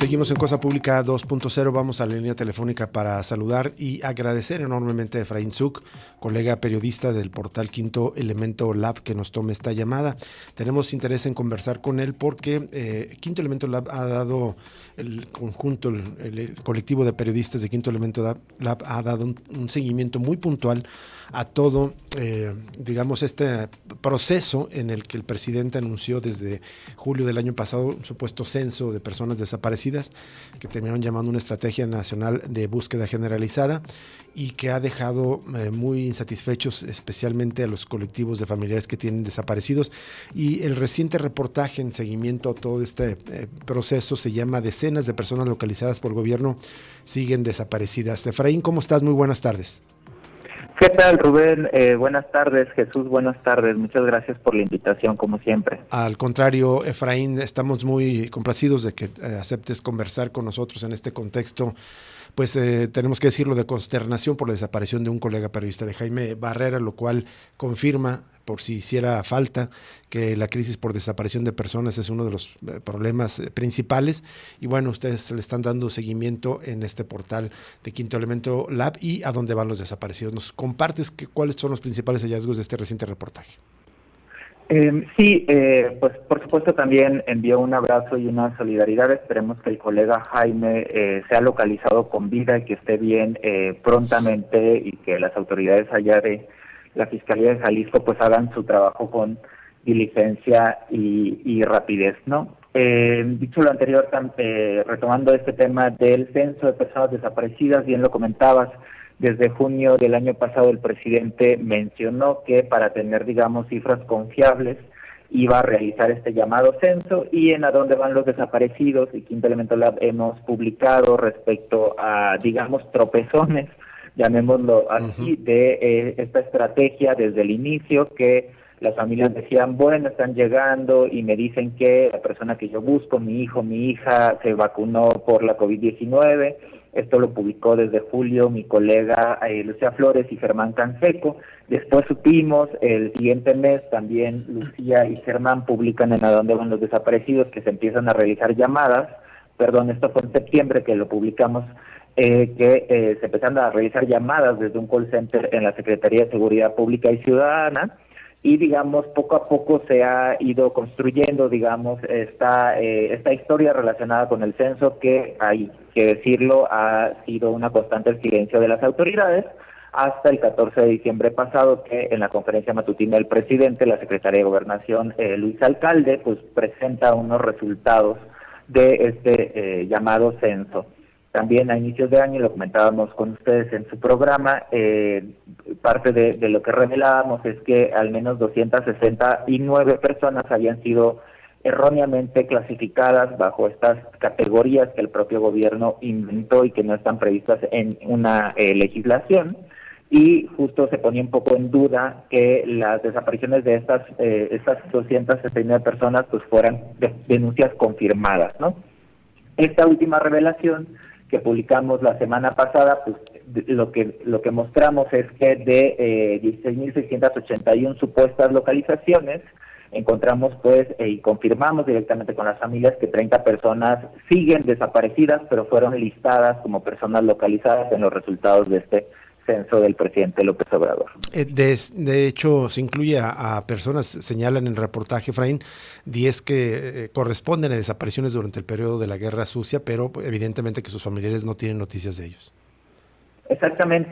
Seguimos en Cosa Pública 2.0, vamos a la línea telefónica para saludar y agradecer enormemente a Efraín Zuc, colega periodista del portal Quinto Elemento Lab, que nos tome esta llamada. Tenemos interés en conversar con él porque Quinto Elemento Lab ha dado, el conjunto, el colectivo de periodistas de Quinto Elemento Lab ha dado un seguimiento muy puntual a todo, digamos, este proceso en el que el presidente anunció desde julio del año pasado un supuesto censo de personas desaparecidas, que terminaron llamando una estrategia nacional de búsqueda generalizada y que ha dejado muy insatisfechos especialmente a los colectivos de familiares que tienen desaparecidos. Y el reciente reportaje en seguimiento a todo este proceso se llama Decenas de personas localizadas por el gobierno siguen desaparecidas. Efraín, ¿cómo estás? Muy buenas tardes. ¿Qué tal, Rubén? Buenas tardes, Jesús, buenas tardes. Muchas gracias por la invitación, como siempre. Al contrario, Efraín, estamos muy complacidos de que aceptes conversar con nosotros en este contexto. Pues tenemos que decirlo, de consternación por la desaparición de un colega periodista, de Jaime Barrera, lo cual confirma, por si hiciera falta, que la crisis por desaparición de personas es uno de los problemas principales. Y bueno, ustedes le están dando seguimiento en este portal de Quinto Elemento Lab y a dónde van los desaparecidos. ¿Nos compartes cuáles son los principales hallazgos de este reciente reportaje? Pues por supuesto también envío un abrazo y una solidaridad. Esperemos que el colega Jaime sea localizado con vida y que esté bien prontamente, y que las autoridades allá de la Fiscalía de Jalisco pues hagan su trabajo con diligencia y rapidez, ¿no? Dicho lo anterior, retomando este tema del censo de personas desaparecidas, bien lo comentabas. Desde junio del año pasado el presidente mencionó que para tener, digamos, cifras confiables iba a realizar este llamado censo, y en a dónde van los desaparecidos y Quinto Elemento Lab hemos publicado respecto a, digamos, tropezones, llamémoslo así, de esta estrategia desde el inicio, que las familias decían, bueno, están llegando y me dicen que la persona que yo busco, mi hijo, mi hija, se vacunó por la COVID-19. Esto lo publicó desde julio mi colega Lucía Flores y Germán Canseco. Después supimos, el siguiente mes también Lucía y Germán publican en A dónde van los desaparecidos, que se empiezan a realizar llamadas. Perdón, esto fue en septiembre que lo publicamos, se empezaron a realizar llamadas desde un call center en la Secretaría de Seguridad Pública y Ciudadana. Y, digamos, poco a poco se ha ido construyendo, digamos, esta historia relacionada con el censo, que hay que decirlo, ha sido una constante el silencio de las autoridades, hasta el 14 de diciembre pasado, que en la conferencia matutina del presidente, la secretaria de Gobernación, Luis Alcalde, pues presenta unos resultados de este llamado censo. También a inicios de año, lo comentábamos con ustedes en su programa, parte de lo que revelábamos es que al menos 269 personas habían sido erróneamente clasificadas bajo estas categorías que el propio gobierno inventó y que no están previstas en una legislación, y justo se ponía un poco en duda que las desapariciones de estas 269 personas pues fueran denuncias confirmadas, ¿no? Esta última revelación que publicamos la semana pasada, pues lo que mostramos es que de 16.681 supuestas localizaciones, encontramos pues y confirmamos directamente con las familias que 30 personas siguen desaparecidas, pero fueron listadas como personas localizadas en los resultados de este censo del presidente López Obrador. De hecho, se incluye a personas, señalan en el reportaje, Efraín, 10 que corresponden a desapariciones durante el periodo de la Guerra Sucia, pero evidentemente que sus familiares no tienen noticias de ellos. Exactamente.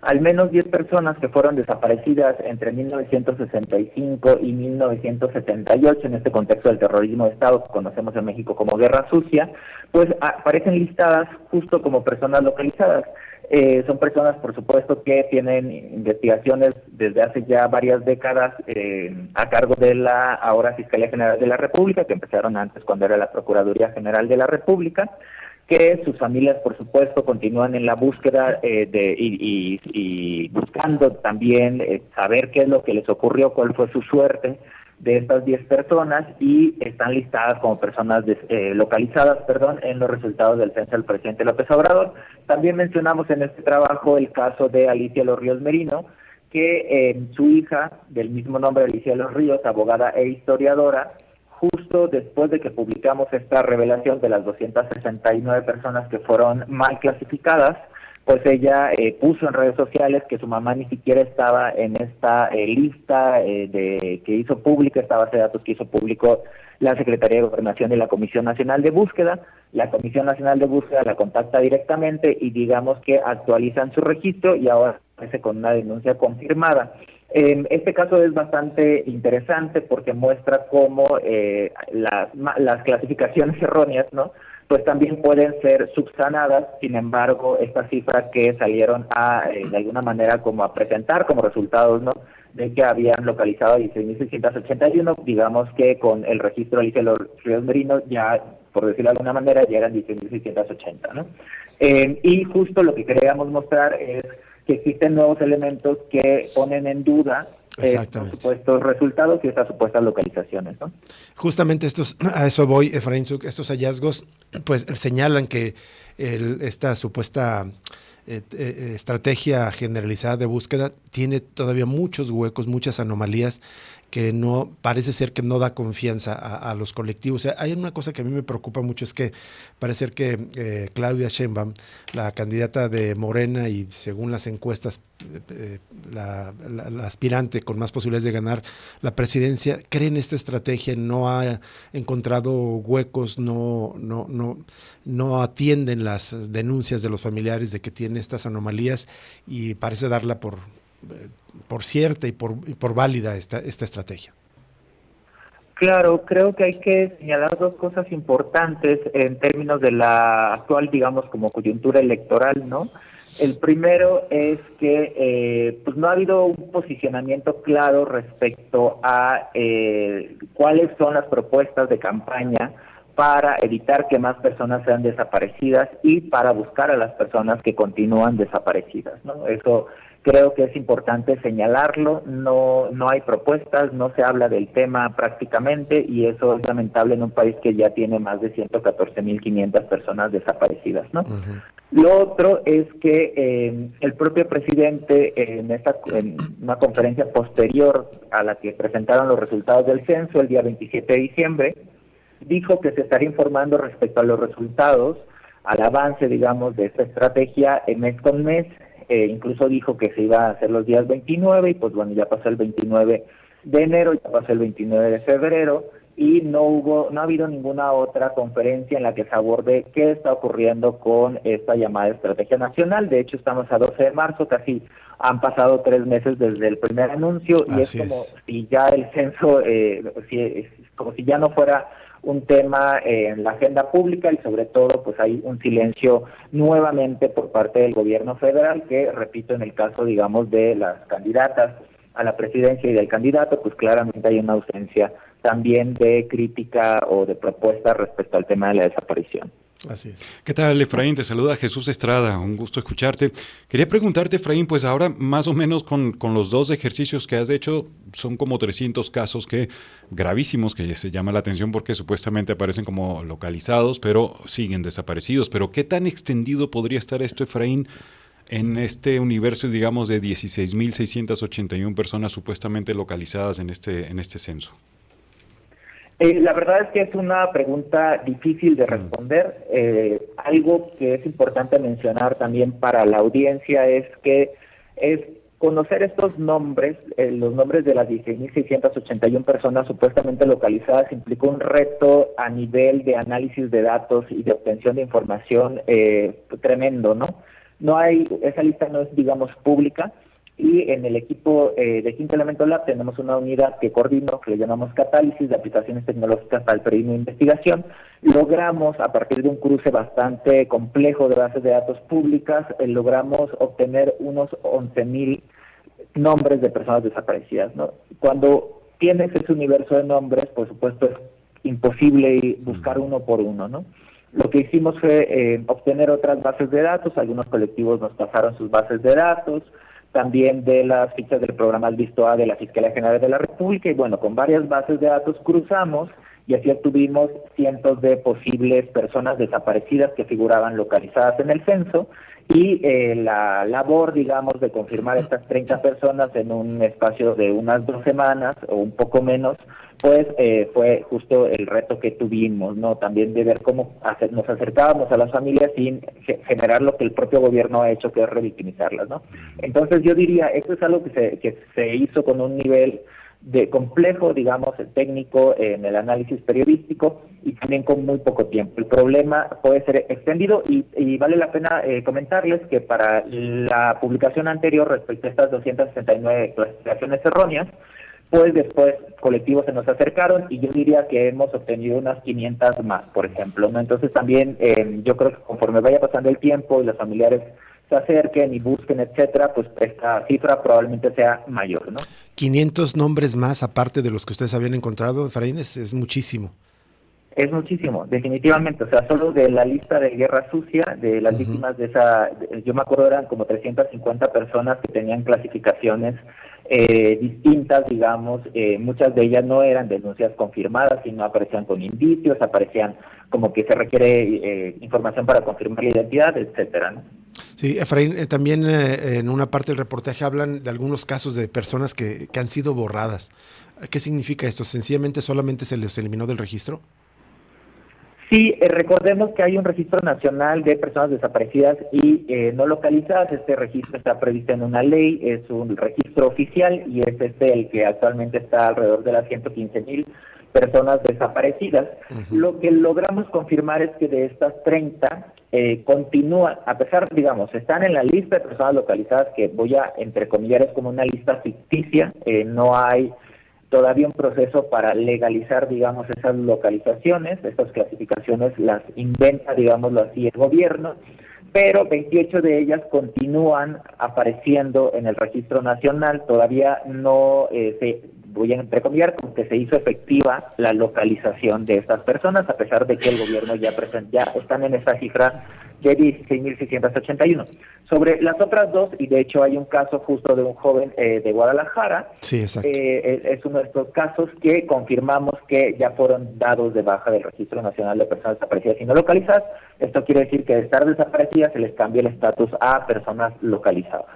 Al menos 10 personas que fueron desaparecidas entre 1965 y 1978, en este contexto del terrorismo de Estado que conocemos en México como Guerra Sucia, pues aparecen listadas justo como personas localizadas. Son personas, por supuesto, que tienen investigaciones desde hace ya varias décadas a cargo de la ahora Fiscalía General de la República, que empezaron antes cuando era la Procuraduría General de la República, que sus familias, por supuesto, continúan en la búsqueda y buscando también saber qué es lo que les ocurrió, cuál fue su suerte de estas 10 personas, y están listadas como personas localizadas, en los resultados del censo del presidente López Obrador. También mencionamos en este trabajo el caso de Alicia Los Ríos Merino, que su hija, del mismo nombre, Alicia Los Ríos, abogada e historiadora, justo después de que publicamos esta revelación de las 269 personas que fueron mal clasificadas, pues ella puso en redes sociales que su mamá ni siquiera estaba en esta lista que hizo pública, esta base de datos que hizo público la Secretaría de Gobernación y la Comisión Nacional de Búsqueda. La Comisión Nacional de Búsqueda la contacta directamente y digamos que actualizan su registro y ahora aparece con una denuncia confirmada. Este caso es bastante interesante porque muestra cómo las clasificaciones erróneas, ¿no?, pues también pueden ser subsanadas. Sin embargo, estas cifras que salieron de alguna manera como a presentar como resultados, ¿no?, de que habían localizado a 16.681, digamos que con el registro Alicia Los Ríos Merinos ya, por decirlo de alguna manera, llegan 16.680, ¿no? Y justo lo que queríamos mostrar es que existen nuevos elementos que ponen en duda estos supuestos resultados y estas supuestas localizaciones, ¿no? Justamente a eso voy, Efraín Zuc, estos hallazgos pues señalan que esta supuesta estrategia generalizada de búsqueda tiene todavía muchos huecos, muchas anomalías que no parece ser que no da confianza a los colectivos. O sea, hay una cosa que a mí me preocupa mucho, es que parece ser que Claudia Sheinbaum, la candidata de Morena y según las encuestas la aspirante con más posibilidades de ganar la presidencia, cree en esta estrategia, no ha encontrado huecos, no atienden las denuncias de los familiares de que tiene estas anomalías y parece darla por cierta y por válida esta estrategia. Claro, creo que hay que señalar dos cosas importantes en términos de la actual, digamos, como coyuntura electoral, ¿no? El primero es que pues no ha habido un posicionamiento claro respecto a cuáles son las propuestas de campaña para evitar que más personas sean desaparecidas y para buscar a las personas que continúan desaparecidas, ¿no? Eso creo que es importante señalarlo. No hay propuestas, no se habla del tema prácticamente, y eso es lamentable en un país que ya tiene más de 114.500 personas desaparecidas, ¿no? Uh-huh. Lo otro es que el propio presidente en una conferencia posterior a la que presentaron los resultados del censo el día 27 de diciembre, dijo que se estaría informando respecto a los resultados, al avance, digamos, de esta estrategia mes con mes. Incluso dijo que se iba a hacer los días 29 y pues bueno, ya pasó el 29 de enero, ya pasó el 29 de febrero y no ha habido ninguna otra conferencia en la que se aborde qué está ocurriendo con esta llamada estrategia nacional. De hecho, estamos a 12 de marzo, casi han pasado 3 meses desde el primer anuncio y es como si ya el censo, como si ya no fuera un tema en la agenda pública, y sobre todo pues hay un silencio nuevamente por parte del gobierno federal que, repito, en el caso, digamos, de las candidatas a la presidencia y del candidato, pues claramente hay una ausencia también de crítica o de propuesta respecto al tema de la desaparición. Así es. ¿Qué tal, Efraín? Te saluda Jesús Estrada, un gusto escucharte. Quería preguntarte, Efraín, pues ahora más o menos con los 2 ejercicios que has hecho, son como 300 casos gravísimos que se llama la atención porque supuestamente aparecen como localizados, pero siguen desaparecidos. Pero ¿qué tan extendido podría estar esto, Efraín, en este universo, digamos, de 16.681 personas supuestamente localizadas en este censo? La verdad es que es una pregunta difícil de responder. Algo que es importante mencionar también para la audiencia es que conocer estos nombres, los nombres de las 16.681 personas supuestamente localizadas, implicó un reto a nivel de análisis de datos y de obtención de información tremendo, ¿no? Esa lista no es, digamos, pública. Y en el equipo de Quinto Elemento Lab tenemos una unidad que coordino, que le llamamos Catálisis, de aplicaciones tecnológicas para el periodismo de investigación. Logramos, a partir de un cruce bastante complejo de bases de datos públicas, logramos obtener unos 11.000 nombres de personas desaparecidas, ¿no? Cuando tienes ese universo de nombres, por supuesto es imposible buscar uno por uno, ¿no? Lo que hicimos fue obtener otras bases de datos. Algunos colectivos nos pasaron sus bases de datos, también de las fichas del programa Visto A de la Fiscalía General de la República, y bueno, con varias bases de datos cruzamos y así obtuvimos cientos de posibles personas desaparecidas que figuraban localizadas en el censo, y la labor, digamos, de confirmar estas 30 personas en un espacio de unas 2 semanas o un poco menos, pues fue justo el reto que tuvimos, ¿no? También de ver cómo nos acercábamos a las familias sin generar lo que el propio gobierno ha hecho, que es revictimizarlas, ¿no? Entonces yo diría, esto es algo que se hizo con un nivel de complejo, digamos, técnico en el análisis periodístico y también con muy poco tiempo. El problema puede ser extendido y vale la pena comentarles que para la publicación anterior respecto a estas 269 clasificaciones erróneas, pues después colectivos se nos acercaron y yo diría que hemos obtenido unas 500 más, por ejemplo, ¿no? Entonces también yo creo que conforme vaya pasando el tiempo y los familiares se acerquen y busquen, etcétera, pues esta cifra probablemente sea mayor, ¿no? 500 nombres más aparte de los que ustedes habían encontrado, Efraín, es muchísimo. Es muchísimo, definitivamente. O sea, solo de la lista de guerra sucia, de las víctimas de esa, yo me acuerdo eran como 350 personas que tenían clasificaciones distintas, digamos. Muchas de ellas no eran denuncias confirmadas, sino aparecían con indicios, aparecían como que se requiere información para confirmar la identidad, etcétera, ¿no? Sí, Efraín, también en una parte del reportaje hablan de algunos casos de personas que han sido borradas. ¿Qué significa esto? ¿Sencillamente solamente se les eliminó del registro? Sí, recordemos que hay un registro nacional de personas desaparecidas y no localizadas. Este registro está previsto en una ley, es un registro oficial y es el que actualmente está alrededor de las 115,000 personas desaparecidas. Lo que logramos confirmar es que de estas 30 continúan, a pesar, digamos, están en la lista de personas localizadas, que voy a entrecomillar, es como una lista ficticia, no hay todavía un proceso para legalizar, digamos, esas localizaciones, estas clasificaciones las inventa, digámoslo así, el gobierno, pero 28 de ellas continúan apareciendo en el registro nacional, todavía no voy a entrecomillar, como que se hizo efectiva la localización de estas personas, a pesar de que el gobierno ya están en esa cifra de 16,681. Sobre las otras dos, y de hecho hay un caso justo de un joven de Guadalajara, sí, exacto. Es uno de estos casos que confirmamos que ya fueron dados de baja del Registro Nacional de Personas Desaparecidas y No Localizadas. Esto quiere decir que de estar desaparecidas se les cambia el estatus a personas localizadas.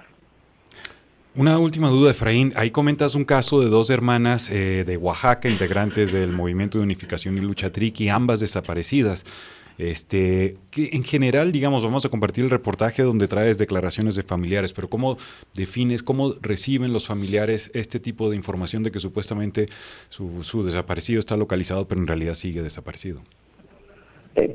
Una última duda, Efraín. Ahí comentas un caso de 2 hermanas de Oaxaca, integrantes del Movimiento de Unificación y Lucha Triqui, ambas desaparecidas. Que en general, digamos, vamos a compartir el reportaje donde traes declaraciones de familiares, pero ¿cómo defines, cómo reciben los familiares este tipo de información de que supuestamente su desaparecido está localizado, pero en realidad sigue desaparecido?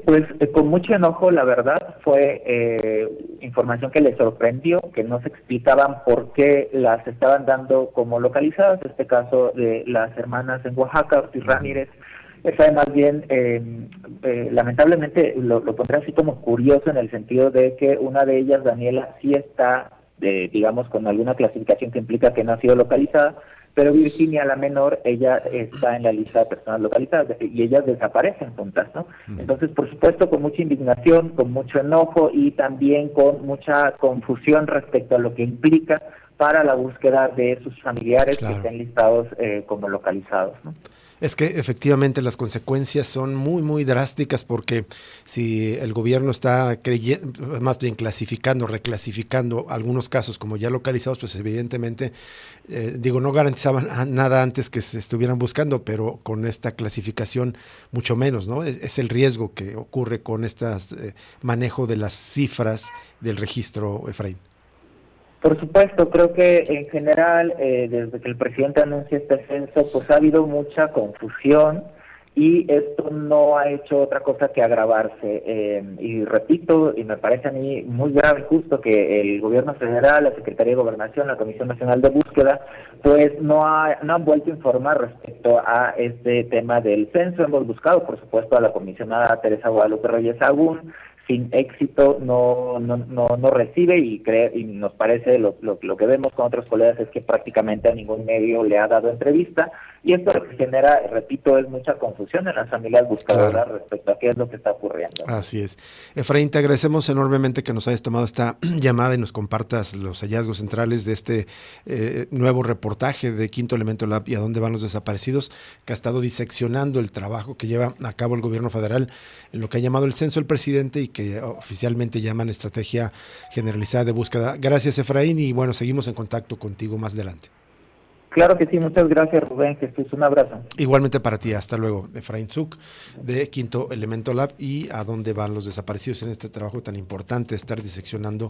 Pues con mucho enojo, la verdad, fue información que les sorprendió, que no se explicaban por qué las estaban dando como localizadas. Este caso de las hermanas en Oaxaca, Ortiz Ramírez, es además bien, lamentablemente lo pondré así como curioso en el sentido de que una de ellas, Daniela, sí está, digamos, con alguna clasificación que implica que no ha sido localizada, pero Virginia, la menor, ella está en la lista de personas localizadas y ellas desaparecen juntas, ¿no? Entonces, por supuesto, con mucha indignación, con mucho enojo y también con mucha confusión respecto a lo que implica para la búsqueda de sus familiares, claro, que estén listados como localizados, ¿no? Es que efectivamente las consecuencias son muy, muy drásticas porque si el gobierno está más bien clasificando, reclasificando algunos casos como ya localizados, pues evidentemente, no garantizaban nada antes que se estuvieran buscando, pero con esta clasificación mucho menos, ¿no? Es el riesgo que ocurre con este manejo de las cifras del registro, Efraín. Por supuesto, creo que en general, desde que el presidente anuncia este censo, pues ha habido mucha confusión y esto no ha hecho otra cosa que agravarse. Y repito, y me parece a mí muy grave y justo que el gobierno federal, la Secretaría de Gobernación, la Comisión Nacional de Búsqueda, pues no han vuelto a informar respecto a este tema del censo. Hemos buscado, por supuesto, a la comisionada Teresa Guadalupe Reyes Agún, sin éxito, no recibe y nos parece lo que vemos con otros colegas es que prácticamente a ningún medio le ha dado entrevista. y esto lo que genera, repito, es mucha confusión en las familias buscadoras Claro. respecto a qué es lo que está ocurriendo. Así es. Efraín, te agradecemos enormemente que nos hayas tomado esta llamada y nos compartas los hallazgos centrales de este nuevo reportaje de Quinto Elemento Lab y a dónde van los desaparecidos, que ha estado diseccionando el trabajo que lleva a cabo el gobierno federal en lo que ha llamado el censo del presidente y que oficialmente llaman Estrategia Generalizada de Búsqueda. Gracias, Efraín, y bueno, seguimos en contacto contigo más adelante. Claro que sí, muchas gracias, Rubén, Jesús, un abrazo. Igualmente para ti, hasta luego. Efraín Zuk, de Quinto Elemento Lab, y a dónde van los desaparecidos en este trabajo tan importante, estar diseccionando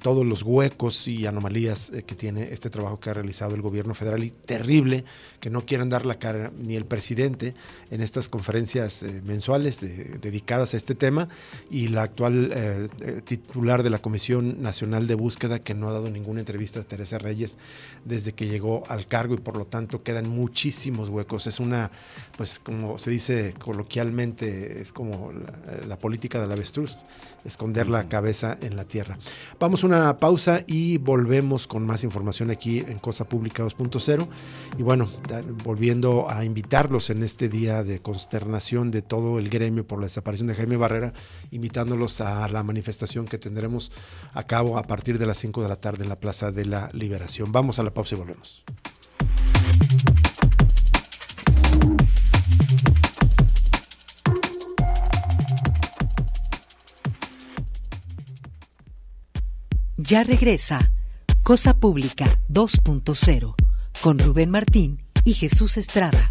todos los huecos y anomalías que tiene este trabajo que ha realizado el gobierno federal, y terrible que no quieran dar la cara ni el presidente en estas conferencias mensuales dedicadas a este tema, y la actual titular de la Comisión Nacional de Búsqueda, que no ha dado ninguna entrevista a Teresa Reyes desde que llegó al cargo, y por lo tanto quedan muchísimos huecos. Es una, pues como se dice coloquialmente, es como la política del avestruz, esconder la cabeza en la tierra. Vamos a una pausa y volvemos con más información aquí en Cosa Pública 2.0, y bueno, volviendo a invitarlos en este día de consternación de todo el gremio por la desaparición de Jaime Barrera, invitándolos a la manifestación que tendremos a cabo a partir de las 5 de la tarde en la Plaza de la Liberación. Vamos a la pausa y volvemos. Ya regresa Cosa Pública 2.0 con Rubén Martín y Jesús Estrada.